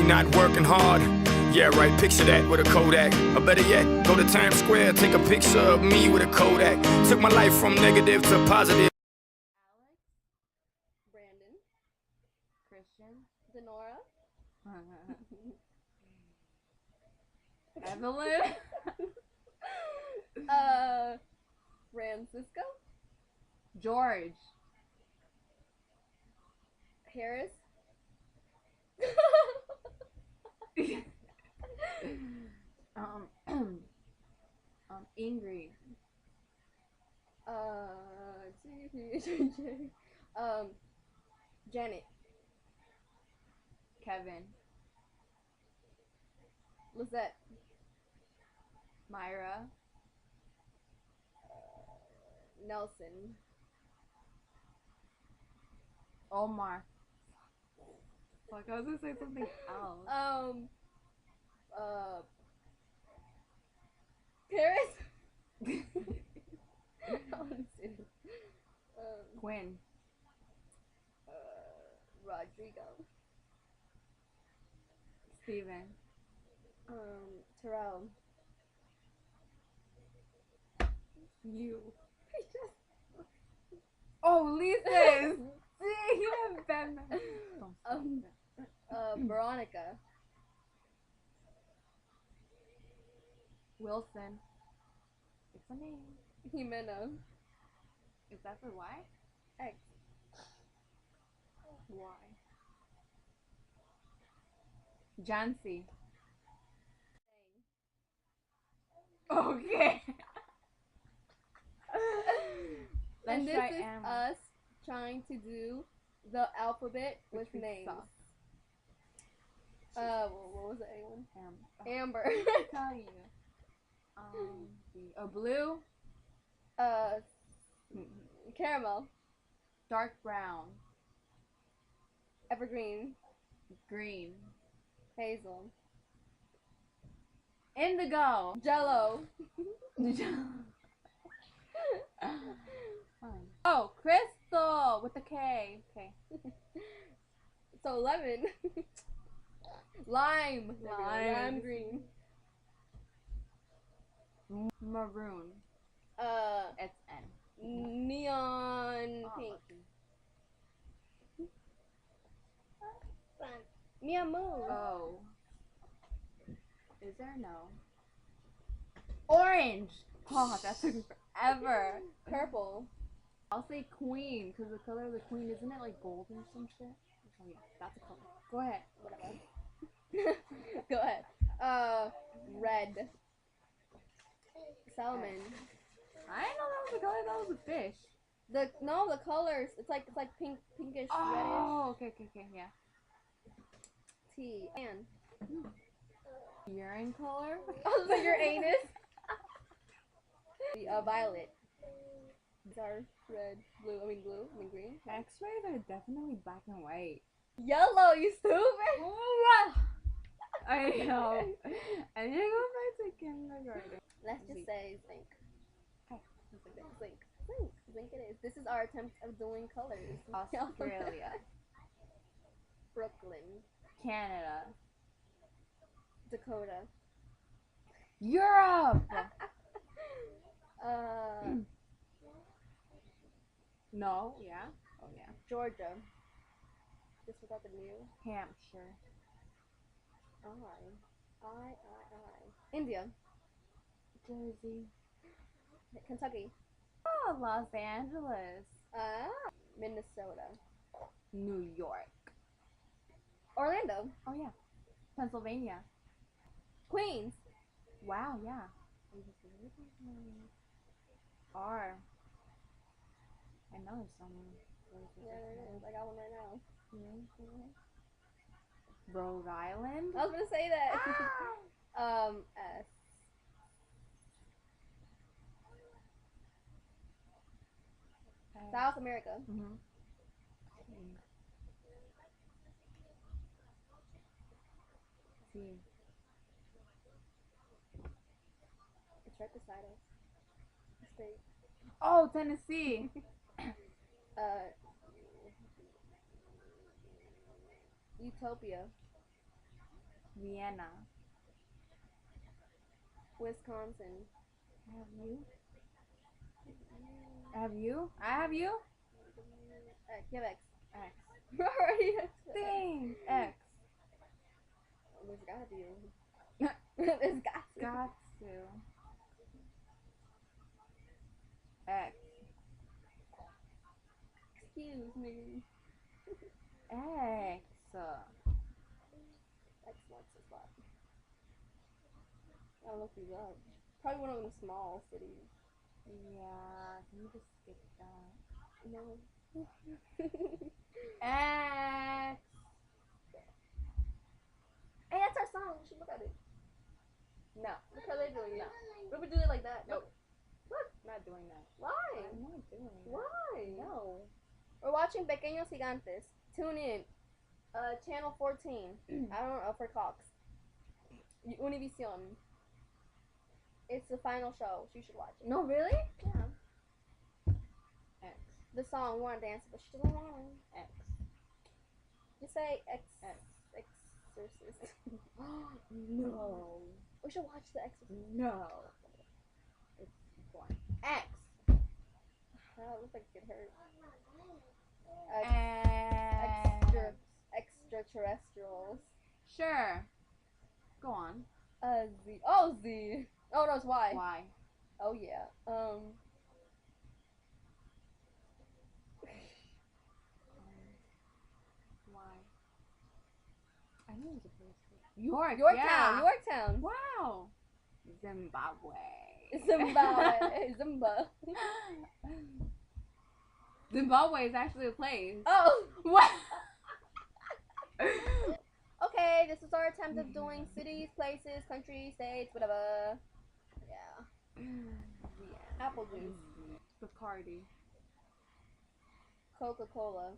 me not working hard. Yeah, right, picture that with a Kodak. Or better yet, go to Times Square, take a picture of me with a Kodak. Took my life from negative to positive. Alex, Brandon, Christian, Denora, Evelyn, Francisco, George, Harris, Ingrid, Janet, Kevin, Lizette, Myra, Nelson, Omar. Fuck, I was gonna say something else. Paris. Quinn. Rodrigo. Steven. Terrell. You. Oh, Lisa. You have Batman. Veronica. Wilson. It's a name. Jimena. Is that for Y? X. Y. Jancy. Okay. And this is us trying to do the alphabet with names. What was the A one? Amber. I'm telling you. Blue. Caramel. Dark brown. Evergreen. Green. Hazel. Indigo. Jello. Oh, Crystal with a K. Okay. So lemon. Lime. Lime green. Maroon. It's N. Neon pink. Mia Moon. Oh. Is there no? Orange. Oh, that took forever. Purple. I'll say queen, because the color of the queen, isn't it like gold or some shit? Oh yeah, that's a color. Go ahead. Whatever. Go ahead. Red. Salmon. I didn't know that was a color, that was a fish. The colors. It's like pink, pinkish, reddish. Oh, okay, yeah. T. And urine color. Oh, so your anus. Violet. These are red, blue, green. X-rays are definitely black and white. Yellow, you stupid! I know. I didn't go back to kindergarten. Let's just say zinc. Okay. Zinc it is. This is our attempt of doing colors. Australia. Brooklyn. Canada. Dakota. Europe! No, yeah. Oh, yeah. Georgia. Just without the new. Hampshire. I. India. Jersey. Kentucky. Oh, Los Angeles. Minnesota. New York. Orlando. Oh, yeah. Pennsylvania. Queens. Wow, yeah. R. I know there's some. Yeah, there is. I got one right now. Rhode Island? I was gonna say that. S. South America. T. It's right beside us. State. Oh, Tennessee. Utopia. Vienna. Wisconsin. Have you? Have you? I have you? You have X. X. Already X. Dang. X. There's gotta be one. There's got to. Got to. X. Excuse me. X. X marks the spot. I don't look these up. Probably one of them small cities. Yeah, can you just skip that? No. X. Hey, that's our song. We should look at it. No. Look how they're doing it. What if we do it like that? Nope. What? Not doing that. Why? I'm not doing that. Why? No. We're watching Pequeños Gigantes. Tune in. Channel 14. I don't know for Cox. Univision. It's the final show. You should watch it. No, really? Yeah. X. The song, we want to dance, but she doesn't want to. X. You say X. X. Exorcist. No. We should watch The Exorcist. No. It's boring. X. That looks like it hurt. X. Extraterrestrials. Sure. Go on. Z. Oh, Z. Oh, no, it's Y. Why? Oh, yeah. Why? I know there's a place. Yorktown. Yeah. Yorktown. Wow. Zimbabwe. Zimbabwe. Zimbabwe is actually a place. Oh. What? Okay, this is our attempt of doing cities, places, countries, states, whatever. Yeah. Apple juice. Bacardi. Coca-Cola.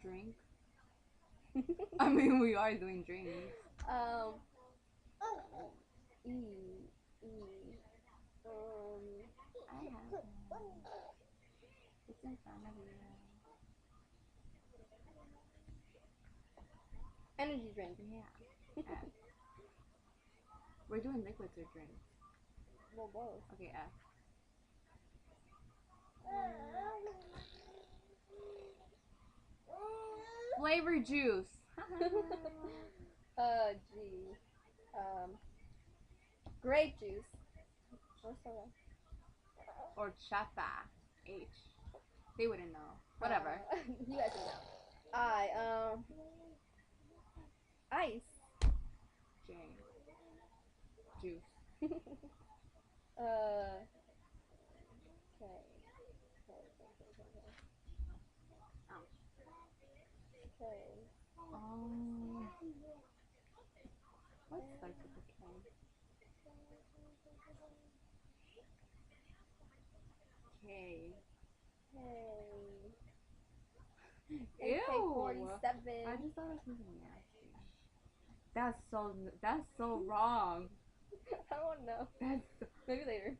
Drink. I mean, we are doing drinks. E. I have one. It's in front of you. Energy drink. Yeah. F. We're doing liquids or drinks. Well, both. Okay, F. Flavor juice. G. Grape juice. Horchata. H. They wouldn't know. Whatever. You guys know. Ice. J. Juice. K. What starts with a K? K. Ew. AK-47. I just thought it was something nasty. That's so wrong. I don't know. That's Maybe later.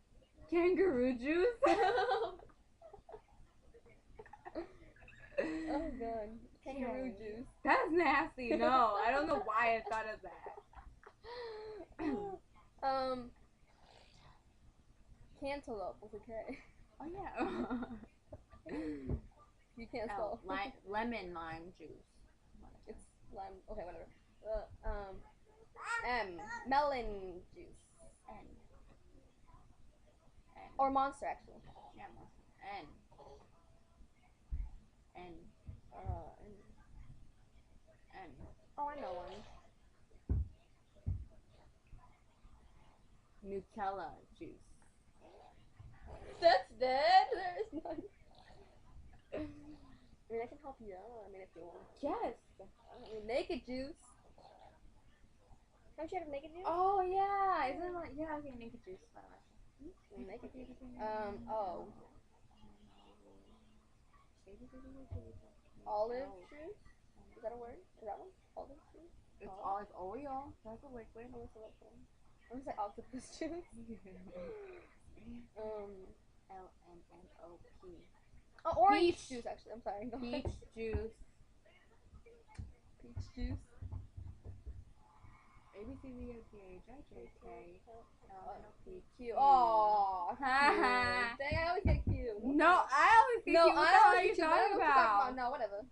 kangaroo juice. Oh god. Kangaroo juice. That's nasty. No, I don't know why I thought of that. Cantaloupe with a K. Oh yeah. You can't spell. Lemon lime juice. It's lime. Okay, whatever. M. Melon juice. N. Or Monster, actually. Yeah, N. N. N. Oh, I know one. Nutella juice. That's dead. There is none. I mean, I can help you out. I mean, if you want. Yes. I mean, naked juice. Haven't you heard of naked juice? Oh yeah. Isn't it like okay, naked juice. Naked juice. Oh. Olive juice. Is that a word? Is that one? Olive juice. It's olive oil. That's a liquid. I'm gonna say octopus juice. LMNOP. Oh, orange Peach juice. Actually, I'm sorry. Peach juice. juice. A B C D E F G H I J K L M N O P Q. Aw, Q. Dang, I always get Q. No, I always get No, Q. What the hell are you talking about? No, whatever.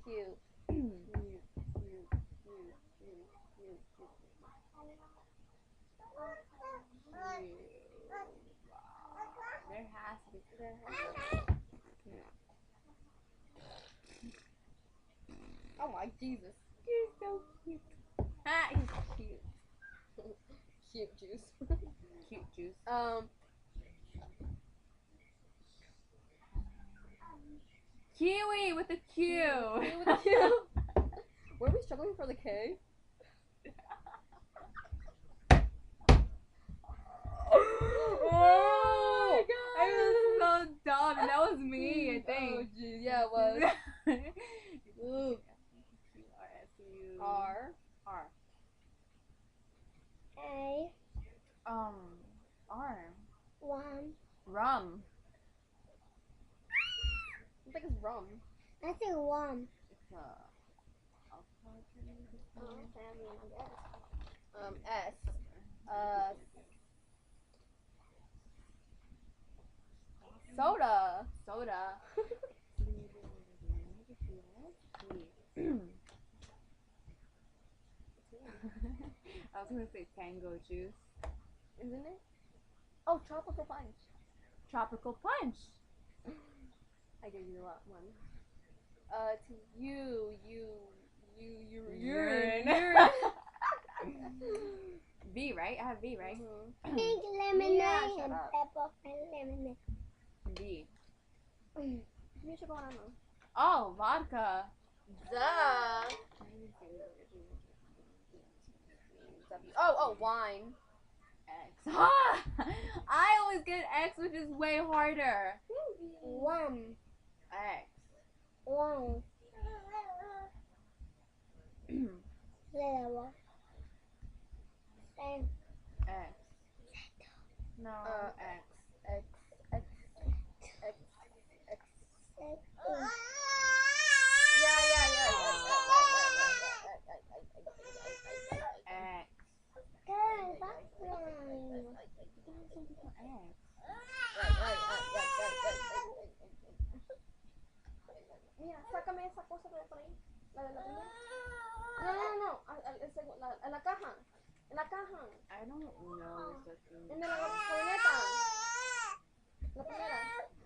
Q. There has to be. Oh my Jesus. You're so cute. Ah, he's cute. Cute juice. Cute juice. Kiwi with a Q. Q with a Q. Were we struggling for the K? Oh my god! I was so dumb, and that was me, I Oh, think. geez. Yeah, it was. Ooh. R. R. A R. one. Rum. I think it's rum. I think one. It's a. Family, I guess. S. Soda. Soda. I was gonna say tango juice. Isn't it? Oh, tropical punch. Tropical punch. I gave you that one. To Urine. urine. V, right? I have V, right? Mhm. Pink lemonade Yeah, shut and up. pepper and lemonade. V. You should go on. Oh, vodka. Duh. Oh, wine. X. I always get X, which is way harder. One. X. One. Zero. Same. X. No. X. X. X. X. X. Six. Yeah. X. Good. That's one. X. Mira, sácame esa cosa de por ahí. La de la primera. No. En la caja. En la caja. I don't know such thing. En la camioneta. La primera.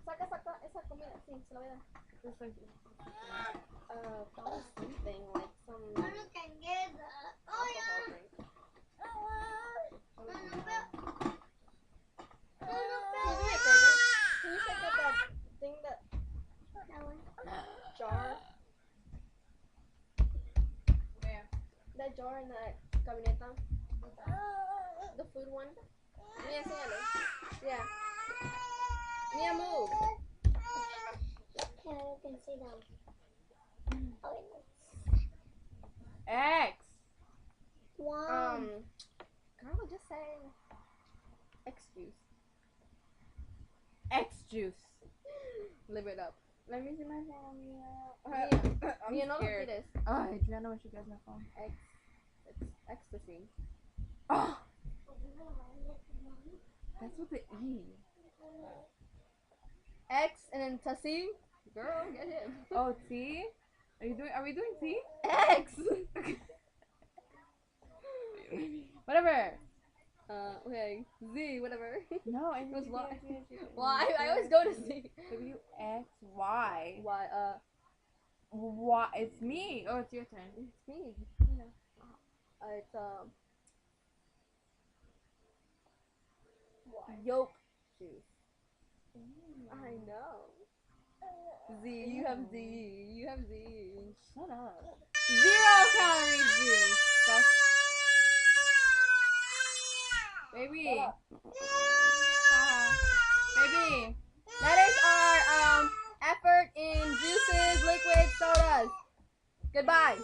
Saca esa comida. Sí, se la voy a dar. It's like, Probably something like some alcohol drink. Can you do me a favor? Can you take out that thing that jar? Where? That jar in that camioneta? The food one? Mia, enséñale. Yeah. Mia, move. Yeah, you can see them. X. One. Girl, just say excuse. X juice. Live it up. Let me see my phone. I'm Mia, no lo scared. quieres. Oh, Adriana, what you guys my phone? It's ecstasy. Oh, that's with the E. X and then Tassie. Girl, get him. Oh, T. Are we doing T? X. Whatever. Okay. Z, whatever. No, I was Y. Why? I always go to Z. W X Y. Y. Why? It's me. Oh, it's your turn. It's me. It's yolk juice. I know. Z. You have Z. You have Z. Shut up. 0 calorie juice. That's baby. Baby. That is our effort in juices, liquids, sodas. Goodbye.